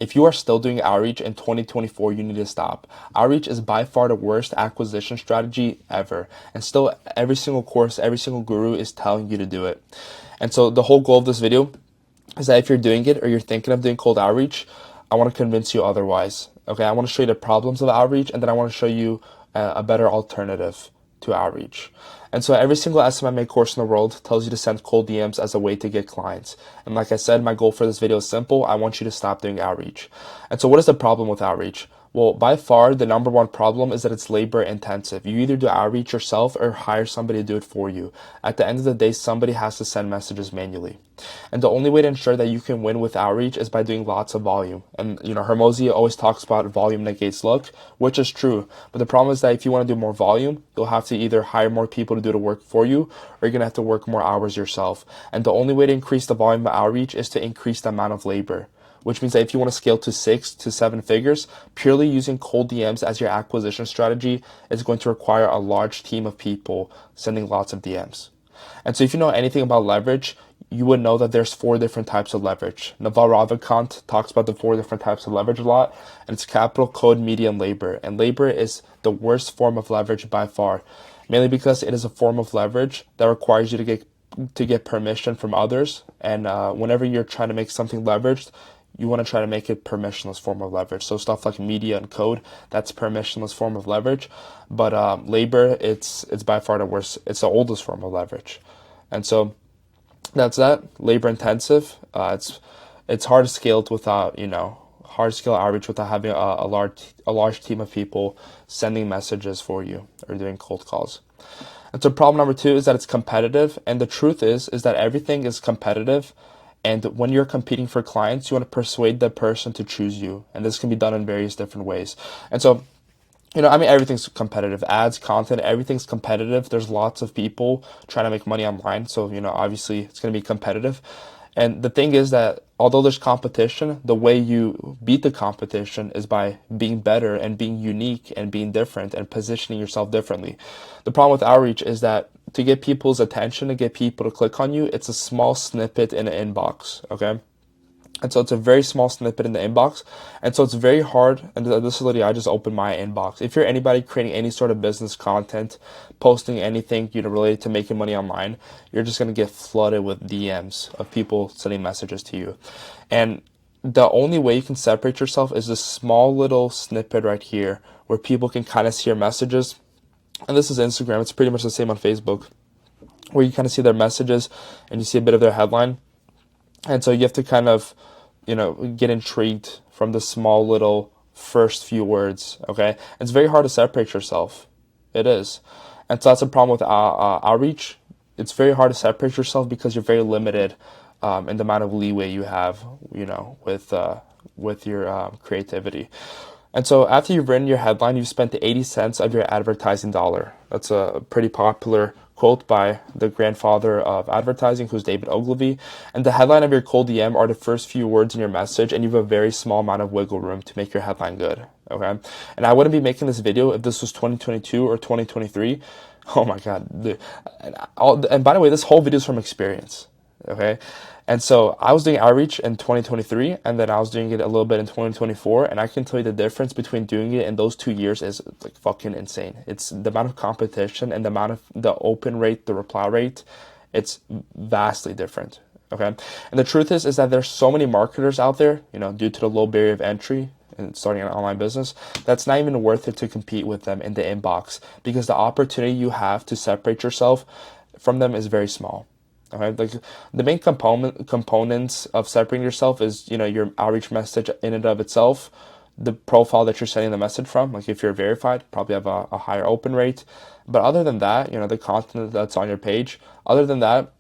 If you are still doing outreach in 2024, you need to stop. Outreach is by far the worst acquisition strategy ever. And still, every single course, every single guru is telling you to do it. And so, the whole goal of this video is that if you're doing it or you're thinking of doing cold outreach, I want to convince you otherwise. Okay, I want to show you the problems of outreach, and then I want to show you a better alternative to outreach. And so every single SMMA course in the world tells you to send cold DMs as a way to get clients. And like I said, my goal for this video is simple. I want you to stop doing outreach. And so what is the problem with outreach? Well, by far, the number one problem is that it's labor intensive. You either do outreach yourself or hire somebody to do it for you. At the end of the day, somebody has to send messages manually. And the only way to ensure that you can win with outreach is by doing lots of volume. And, Hormozi always talks about volume negates luck, which is true. But the problem is that if you want to do more volume, you'll have to either hire more people to do the work for you, or you're going to have to work more hours yourself. And the only way to increase the volume of outreach is to increase the amount of labor, which means that if you want to scale to 6 to 7 figures, purely using cold DMs as your acquisition strategy is going to require a large team of people sending lots of DMs. And so if you know anything about leverage, you would know that there's 4 different types of leverage. Naval Ravikant talks about the 4 different types of leverage a lot, and it's capital, code, media, and labor. And labor is the worst form of leverage by far, mainly because it is a form of leverage that requires you to get permission from others. And whenever you're trying to make something leveraged, you want to try to make it permissionless form of leverage. So stuff like media and code, that's permissionless form of leverage. But labor, it's by far the worst. It's the oldest form of leverage. And so that's that. Labor intensive. It's hard to scale without, hard to scale outreach without having a large team of people sending messages for you or doing cold calls. And so problem number 2 is that it's competitive. And the truth is that everything is competitive. And when you're competing for clients, you want to persuade the person to choose you. And this can be done in various different ways. And so, everything's competitive. Ads, content, everything's competitive. There's lots of people trying to make money online. So, obviously it's going to be competitive. And the thing is that although there's competition, the way you beat the competition is by being better and being unique and being different and positioning yourself differently. The problem with outreach is that to get people's attention, to get people to click on you, it's a small snippet in an inbox, okay? And so it's a very small snippet in the inbox. And so it's very hard. And this is literally, I just opened my inbox. If you're anybody creating any sort of business content, posting anything, related to making money online, you're just going to get flooded with DMs of people sending messages to you. And the only way you can separate yourself is this small little snippet right here where people can kind of see your messages. And this is Instagram. It's pretty much the same on Facebook, where you kind of see their messages and you see a bit of their headline. And so you have to kind of, get intrigued from the small little first few words, okay? It's very hard to separate yourself. It is. And so that's a problem with outreach. It's very hard to separate yourself because you're very limited in the amount of leeway you have, with your creativity. And so after you've written your headline, you've spent the 80 cents of your advertising dollar. That's a pretty popular quote by the grandfather of advertising, who's David Ogilvy. And the headline of your cold DM are the first few words in your message, and you have a very small amount of wiggle room to make your headline good, okay? And I wouldn't be making this video if this was 2022 or 2023. Oh my God. And by the way, this whole video is from experience, okay? And so I was doing outreach in 2023, and then I was doing it a little bit in 2024, and I can tell you the difference between doing it in those 2 years is like fucking insane. It's the amount of competition and the amount of the open rate, the reply rate, it's vastly different, okay? And the truth is that there's so many marketers out there, due to the low barrier of entry and starting an online business, that's not even worth it to compete with them in the inbox, because the opportunity you have to separate yourself from them is very small. Okay, like the main components of separating yourself is, your outreach message in and of itself, the profile that you're sending the message from. Like if you're verified, probably have a higher open rate. But other than that, the content that's on your page, other than that,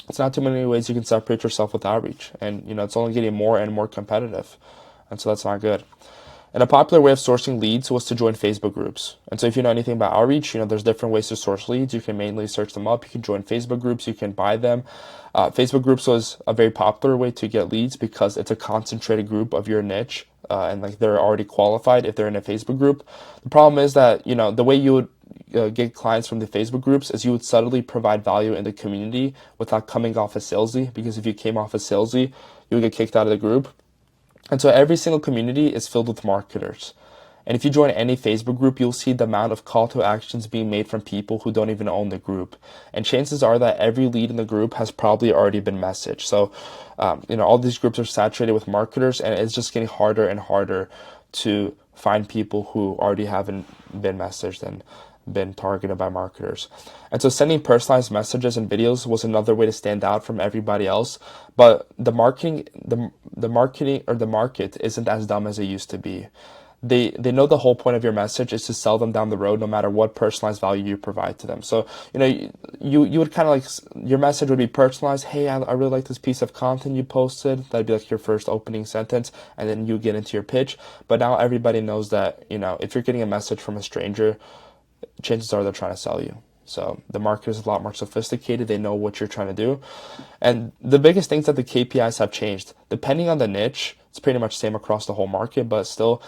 it's not too many ways you can separate yourself with outreach. And, it's only getting more and more competitive. And so that's not good. And a popular way of sourcing leads was to join Facebook groups. And so if you know anything about outreach, there's different ways to source leads. You can mainly search them up. You can join Facebook groups. You can buy them. Facebook groups was a very popular way to get leads because it's a concentrated group of your niche. And like they're already qualified if they're in a Facebook group. The problem is that, the way you would get clients from the Facebook groups is you would subtly provide value in the community without coming off as salesy. Because if you came off as salesy, you would get kicked out of the group. And so every single community is filled with marketers. And if you join any Facebook group, you'll see the amount of call to actions being made from people who don't even own the group. And chances are that every lead in the group has probably already been messaged. So, all these groups are saturated with marketers, and it's just getting harder and harder to find people who already haven't been messaged and been targeted by marketers. And so sending personalized messages and videos was another way to stand out from everybody else. But the marketing or the market isn't as dumb as it used to be. They know the whole point of your message is to sell them down the road, no matter what personalized value you provide to them. So, you would kind of like, your message would be personalized. Hey, I really like this piece of content you posted. That'd be like your first opening sentence, and then you get into your pitch. But now everybody knows that, if you're getting a message from a stranger, chances are they're trying to sell you. So the market is a lot more sophisticated. They know what you're trying to do. And the biggest things that the KPIs have changed, depending on the niche, it's pretty much same across the whole market, but still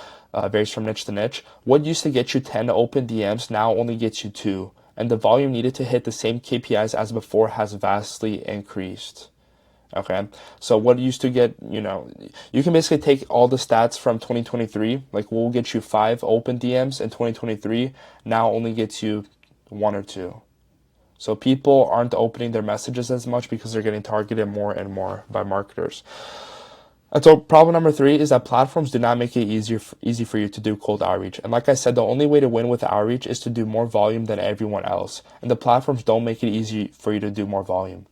varies from niche to niche. What used to get you 10 open DMs now only gets you 2. And the volume needed to hit the same KPIs as before has vastly increased. Okay, so what used to get, you can basically take all the stats from 2023, like we'll get you 5 open DMs in 2023, now only gets you 1 or 2. So people aren't opening their messages as much because they're getting targeted more and more by marketers. And so problem number 3 is that platforms do not make it easy for you to do cold outreach. And like I said, the only way to win with outreach is to do more volume than everyone else. And the platforms don't make it easy for you to do more volume.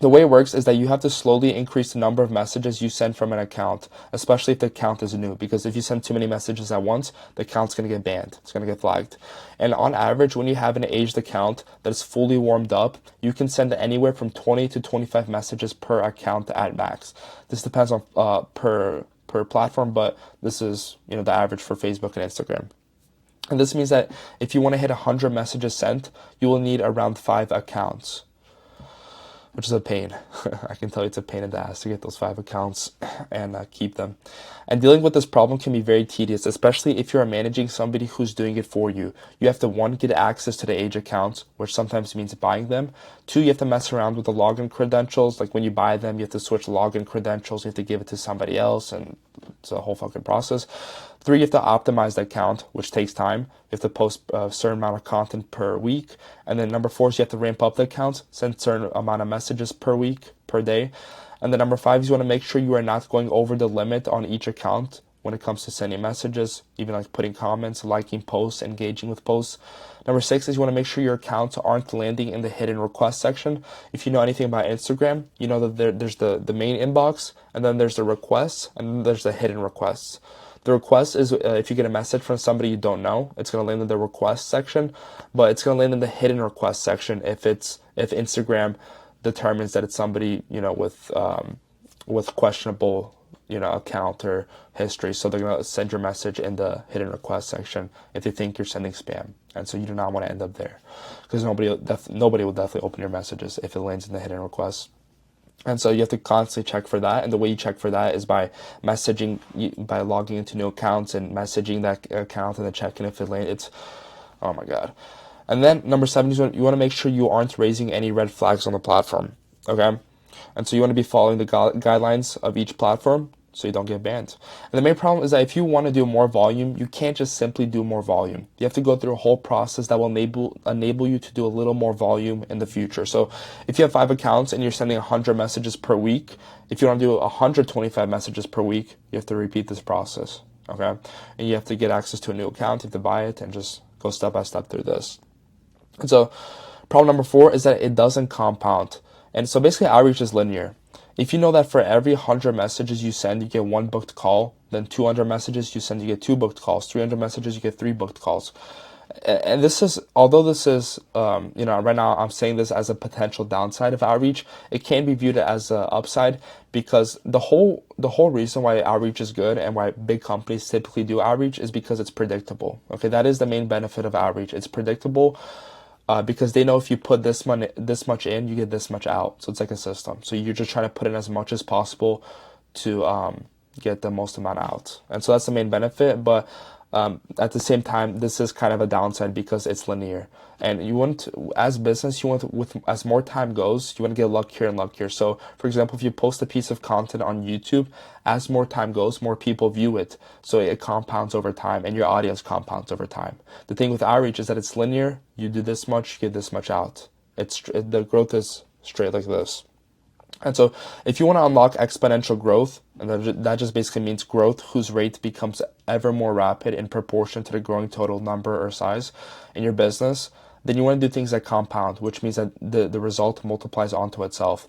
The way it works is that you have to slowly increase the number of messages you send from an account, especially if the account is new, because if you send too many messages at once, the account's going to get banned. It's going to get flagged. And on average, when you have an aged account that is fully warmed up, you can send anywhere from 20 to 25 messages per account at max. This depends on per platform, but this is the average for Facebook and Instagram. And this means that if you want to hit 100 messages sent, you will need around 5 accounts, which is a pain. I can tell you it's a pain in the ass to get those 5 accounts and keep them. And dealing with this problem can be very tedious, especially if you're managing somebody who's doing it for you. You have to, 1, get access to the age accounts, which sometimes means buying them. 2, you have to mess around with the login credentials. Like when you buy them, you have to switch login credentials. You have to give it to somebody else, and it's a whole fucking process. 3, you have to optimize the account, which takes time. You have to post a certain amount of content per week. And then number 4 is you have to ramp up the accounts, send a certain amount of messages per week, per day. And then number 5 is you want to make sure you are not going over the limit on each account when it comes to sending messages, even like putting comments, liking posts, engaging with posts. Number 6 is you want to make sure your accounts aren't landing in the hidden request section. If you know anything about Instagram, you know that there's the main inbox, and then there's the requests, and then there's the hidden requests. The request is if you get a message from somebody you don't know, it's going to land in the request section, but it's going to land in the hidden request section if Instagram determines that it's somebody with questionable account or history. So they're going to send your message in the hidden request section if they think you're sending spam, and so you do not want to end up there, because nobody will definitely open your messages if it lands in the hidden request. And so you have to constantly check for that. And the way you check for that is by by logging into new accounts and messaging that account and then checking if it lands. Oh my God. And then number 7 is you want to make sure you aren't raising any red flags on the platform. Okay. And so you want to be following the guidelines of each platform so you don't get banned. And the main problem is that if you want to do more volume, you can't just simply do more volume. You have to go through a whole process that will enable you to do a little more volume in the future. So if you have 5 accounts and you're sending 100 messages per week, if you want to do 125 messages per week, you have to repeat this process. Okay. And you have to get access to a new account, you have to buy it, and just go step by step through this. And so problem number 4 is that it doesn't compound. And so basically outreach is linear. If you know that for every 100 messages you send, you get 1 booked call, then 200 messages you send, you get 2 booked calls, 300 messages, you get 3 booked calls. And this is, although this is, right now I'm saying this as a potential downside of outreach, it can be viewed as an upside, because the whole reason why outreach is good and why big companies typically do outreach is because it's predictable. Okay, that is the main benefit of outreach. It's predictable. Because they know if you put this much in, you get this much out. So it's like a system. So you're just trying to put in as much as possible to get the most amount out. And so that's the main benefit. But At the same time, this is kind of a downside because it's linear. And you want, as business, you want, with as more time goes, you want to get luckier and luckier. So, for example, if you post a piece of content on YouTube, as more time goes, more people view it. So it compounds over time, and your audience compounds over time. The thing with outreach is that it's linear. You do this much, you get this much out. The growth is straight like this. And so if you want to unlock exponential growth, and that just basically means growth whose rate becomes ever more rapid in proportion to the growing total number or size in your business, then you want to do things that compound, which means that the result multiplies onto itself.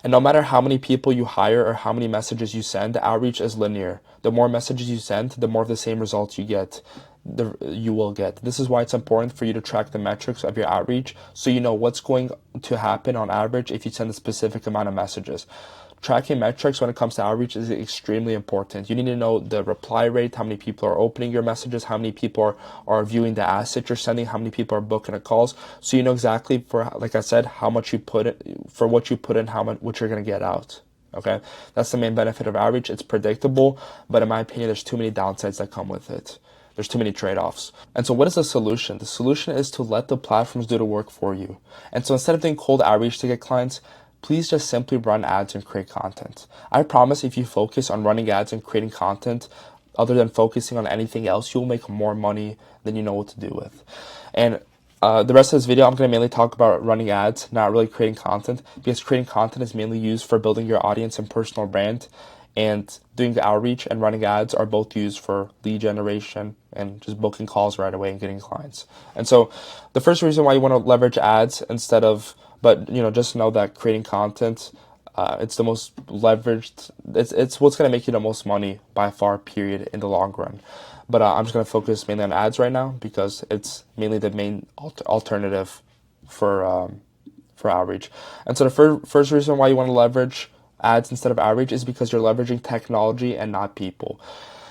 And no matter how many people you hire or how many messages you send, outreach is linear. The more messages you send, the more of the same results you will get. This is why it's important for you to track the metrics of your outreach so you know what's going to happen on average if you send a specific amount of messages. Tracking metrics when it comes to outreach is extremely important. You need to know the reply rate, how many people are opening your messages, how many people are viewing the asset you're sending, how many people are booking the calls. So you know exactly, for, like I said, how much you put in, for what you put in, what you're going to get out. Okay, that's the main benefit of outreach. It's predictable, but in my opinion, there's too many downsides that come with it. There's too many trade-offs. And so what is the solution? The solution is to let the platforms do the work for you. And so instead of doing cold outreach to get clients, please just simply run ads and create content. I promise if you focus on running ads and creating content, other than focusing on anything else, you'll make more money than you know what to do with. And the rest of this video, I'm going to mainly talk about running ads, not really creating content, because creating content is mainly used for building your audience and personal brand. And doing the outreach and running ads are both used for lead generation and just booking calls right away and getting clients. And so the first reason why you want to leverage ads but just know that creating content, it's the most leveraged, it's what's going to make you the most money by far, period, in the long run. But I'm just going to focus mainly on ads right now because it's mainly the main alternative for outreach. And so the first reason why you want to leverage ads instead of outreach is because you're leveraging technology and not people.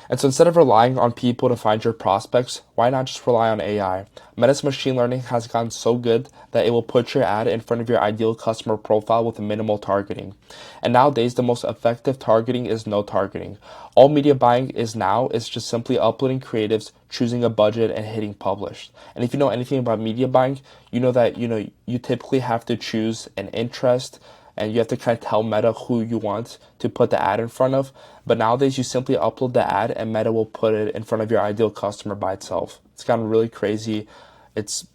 And so instead of relying on people to find your prospects, why not just rely on AI? Meta's machine learning has gotten so good that it will put your ad in front of your ideal customer profile with minimal targeting. And nowadays, the most effective targeting is no targeting. All media buying is just simply uploading creatives, choosing a budget, and hitting publish. And if you know anything about media buying, you know that you typically have to choose an interest, and you have to kind of tell Meta who you want to put the ad in front of. But nowadays, you simply upload the ad and Meta will put it in front of your ideal customer by itself. It's gotten really crazy. It's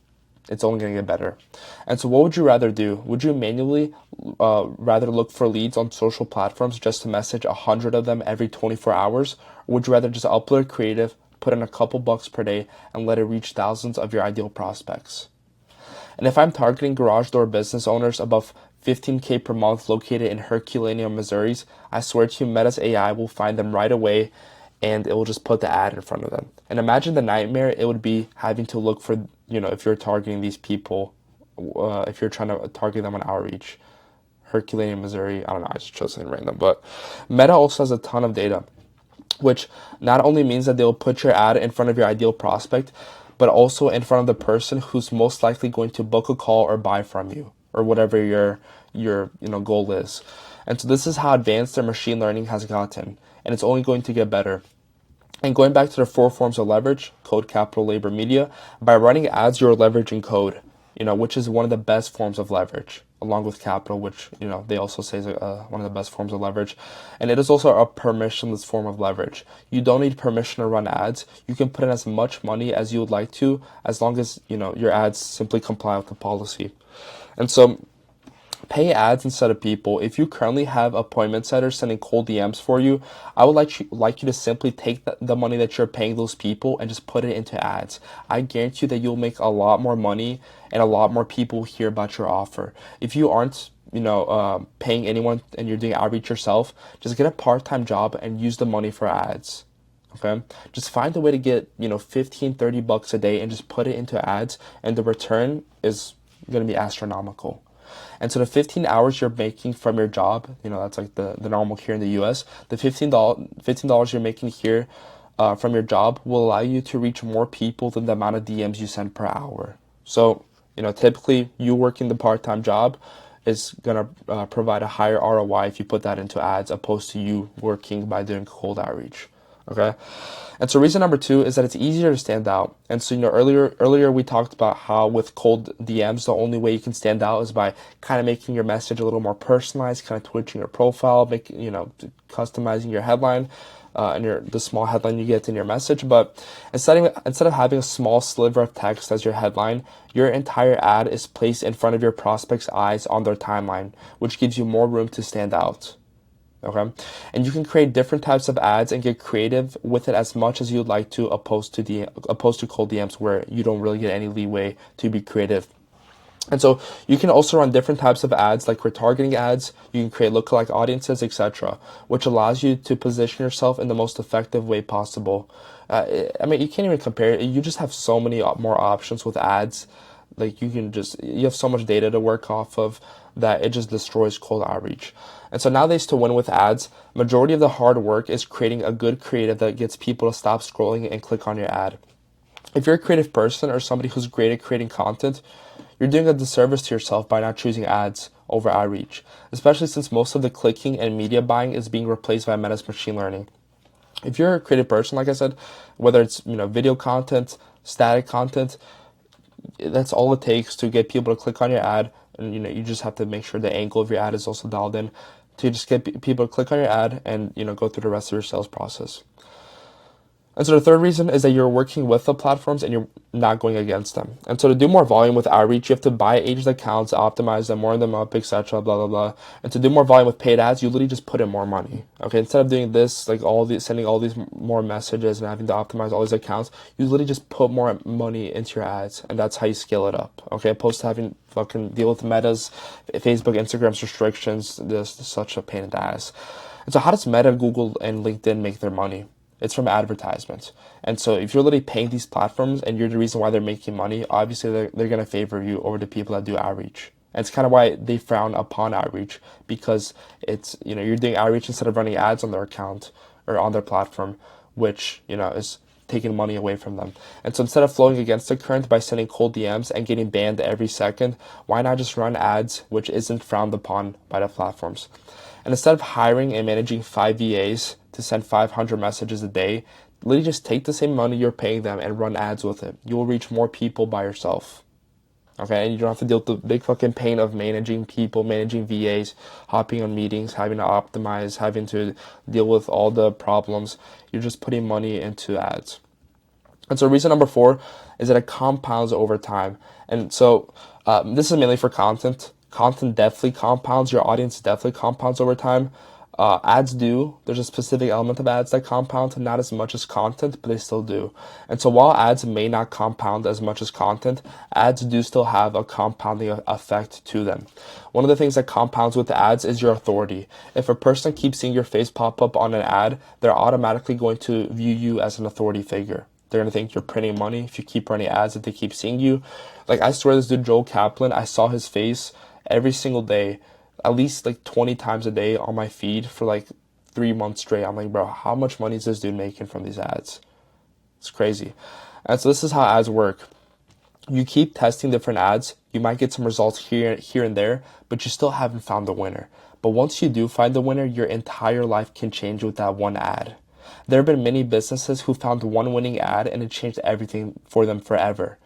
only going to get better. And so what would you rather do? Would you manually rather look for leads on social platforms just to message 100 of them every 24 hours? Or would you rather just upload a creative, put in a couple bucks per day, and let it reach thousands of your ideal prospects? And if I'm targeting garage door business owners above $15K per month located in Herculaneum, Missouri, I swear to you, Meta's AI will find them right away and it will just put the ad in front of them. And imagine the nightmare it would be having to look for, if you're targeting these people, if you're trying to target them on outreach. Herculaneum, Missouri, I don't know, I just chose something random. But Meta also has a ton of data, which not only means that they'll put your ad in front of your ideal prospect, but also in front of the person who's most likely going to book a call or buy from you, or whatever your goal is. And so this is how advanced their machine learning has gotten, and it's only going to get better. And going back to the 4 forms of leverage: code, capital, labor, media. By running ads, you're leveraging code, which is one of the best forms of leverage, along with capital, which they also say is one of the best forms of leverage. And it is also a permissionless form of leverage. You don't need permission to run ads. You can put in as much money as you would like to, as long as your ads simply comply with the policy. And so pay ads instead of people. If you currently have appointment setters sending cold DMs for you, I would like you to simply take the money that you're paying those people and just put it into ads. I guarantee you that you'll make a lot more money and a lot more people hear about your offer. If you aren't paying anyone and you're doing outreach yourself, just get a part-time job and use the money for ads. Okay, just find a way to get 15, 30 bucks a day and just put it into ads, and the return is going to be astronomical. And so the 15 hours you're making from your job, that's like the normal here in the US, the $15 you're making here from your job will allow you to reach more people than the amount of DMs you send per hour. So, typically you working the part-time job is going to provide a higher ROI if you put that into ads, opposed to you working by doing cold outreach. Okay. And so reason number two is that it's easier to stand out. And so, earlier we talked about how with cold DMs, the only way you can stand out is by kind of making your message a little more personalized, kind of twitching your profile, making, customizing your headline, and the small headline you get in your message. But instead of having a small sliver of text as your headline, your entire ad is placed in front of your prospect's eyes on their timeline, which gives you more room to stand out. Okay, and you can create different types of ads and get creative with it as much as you'd like to, opposed to cold DMs where you don't really get any leeway to be creative. And so you can also run different types of ads like retargeting ads. You can create lookalike audiences, etc., which allows you to position yourself in the most effective way possible. You can't even compare it. You just have so many more options with ads. Like you have so much data to work off of that it just destroys cold outreach. And so nowadays, to win with ads, majority of the hard work is creating a good creative that gets people to stop scrolling and click on your ad. If you're a creative person or somebody who's great at creating content, you're doing a disservice to yourself by not choosing ads over outreach, especially since most of the clicking and media buying is being replaced by Meta's machine learning. If you're a creative person, like I said, whether it's video content, static content, that's all it takes to get people to click on your ad. And you just have to make sure the angle of your ad is also dialed in to just get people to click on your ad and go through the rest of your sales process. And so the third reason is that you're working with the platforms and you're not going against them. And so to do more volume with outreach, you have to buy aged accounts, optimize them, warm them up, etc., blah, blah, blah. And to do more volume with paid ads, you literally just put in more money. Okay, instead of doing this, like sending all these more messages and having to optimize all these accounts, you literally just put more money into your ads, and that's how you scale it up. Okay, opposed to having fucking deal with Meta's, Facebook, Instagram's restrictions. This is such a pain in the ass. And so how does Meta, Google, and LinkedIn make their money? It's from advertisements. And so if you're literally paying these platforms and you're the reason why they're making money, obviously they're going to favor you over the people that do outreach. And it's kind of why they frown upon outreach, because it's, you're doing outreach instead of running ads on their account or on their platform, which, is taking money away from them. And so instead of flowing against the current by sending cold DMs and getting banned every second, why not just run ads, which isn't frowned upon by the platforms? And instead of hiring and managing 5 VAs to send 500 messages a day, literally just take the same money you're paying them and run ads with it. You will reach more people by yourself. Okay, and you don't have to deal with the big fucking pain of managing people, managing VAs, hopping on meetings, having to optimize, having to deal with all the problems. You're just putting money into ads. And so reason number 4 is that it compounds over time. And so this is mainly for content. Content definitely compounds. Your audience definitely compounds over time. Ads do. There's a specific element of ads that compound, not as much as content, but they still do. And so while ads may not compound as much as content, ads do still have a compounding effect to them. One of the things that compounds with ads is your authority. If a person keeps seeing your face pop up on an ad, they're automatically going to view you as an authority figure. They're going to think you're printing money if you keep running ads, if they keep seeing you. Like, I swear this dude, Joel Kaplan, I saw his face every single day, at least like 20 times a day on my feed for like 3 months straight. I'm like, bro, how much money is this dude making from these ads? It's crazy. And so this is how ads work. You keep testing different ads. You might get some results here and there, but you still haven't found the winner. But once you do find the winner, your entire life can change with that one ad. There have been many businesses who found one winning ad and it changed everything for them forever.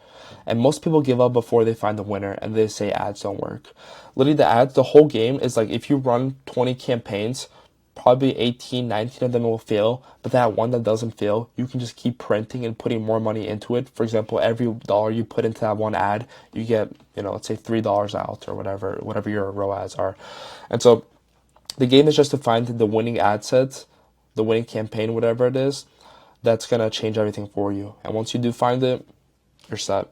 And most people give up before they find the winner and they say ads don't work. Literally the whole game is like, if you run 20 campaigns, probably 18, 19 of them will fail, but that one that doesn't fail, you can just keep printing and putting more money into it. For example, every dollar you put into that one ad, you get, let's say $3 out or whatever your ROAS are. And so the game is just to find the winning ad set, the winning campaign, whatever it is, that's going to change everything for you. And once you do find it, you're set.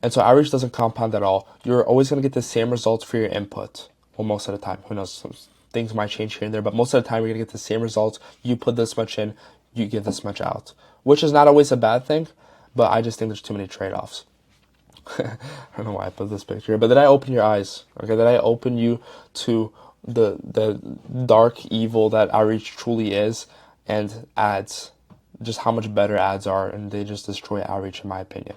And so outreach doesn't compound at all. You're always going to get the same results for your input. Well, most of the time. Who knows? Some things might change here and there, but most of the time you're going to get the same results. You put this much in, you get this much out. Which is not always a bad thing, but I just think there's too many trade-offs. I don't know why I put this picture here, but did I open your eyes? Okay, did I open you to the dark evil that outreach truly is, and ads, just how much better ads are, and they just destroy outreach in my opinion.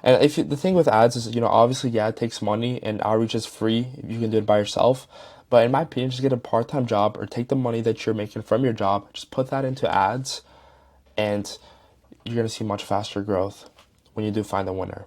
And the thing with ads is, obviously, yeah, it takes money, and outreach is free. You can do it by yourself. But in my opinion, just get a part-time job or take the money that you're making from your job, just put that into ads, and you're going to see much faster growth when you do find a winner.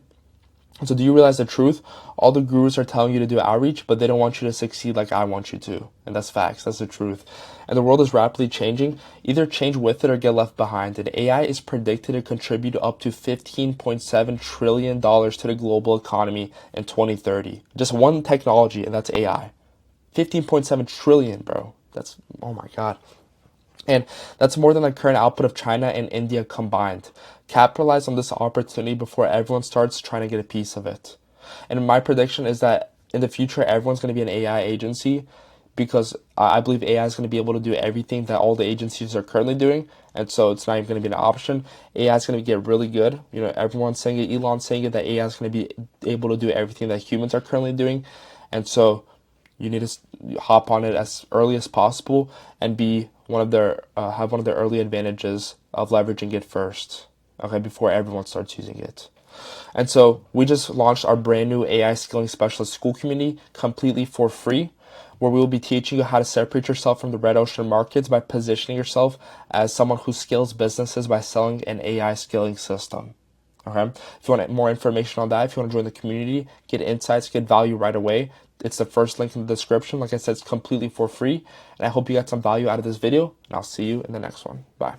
So do you realize the truth? All the gurus are telling you to do outreach, but they don't want you to succeed like I want you to. And that's facts. That's the truth. And the world is rapidly changing. Either change with it or get left behind. And AI is predicted to contribute up to $15.7 trillion to the global economy in 2030. Just one technology, and that's AI. 15.7 trillion, bro. That's, oh my God. And that's more than the current output of China and India combined. Capitalize on this opportunity before everyone starts trying to get a piece of it. And my prediction is that in the future, everyone's going to be an AI agency, because I believe AI is going to be able to do everything that all the agencies are currently doing. And so it's not even going to be an option. AI is going to get really good. You know, everyone's saying it. Elon's saying it, that AI is going to be able to do everything that humans are currently doing. And so you need to hop on it as early as possible and be one of their have one of their early advantages of leveraging it first, okay, before everyone starts using it. And so we just launched our brand new AI Scaling Specialist School Community completely for free, where we will be teaching you how to separate yourself from the red ocean markets by positioning yourself as someone who scales businesses by selling an AI scaling system. Okay. If you want more information on that, if you want to join the community, get insights, get value right away, it's the first link in the description. Like I said, it's completely for free. And I hope you got some value out of this video, and I'll see you in the next one. Bye.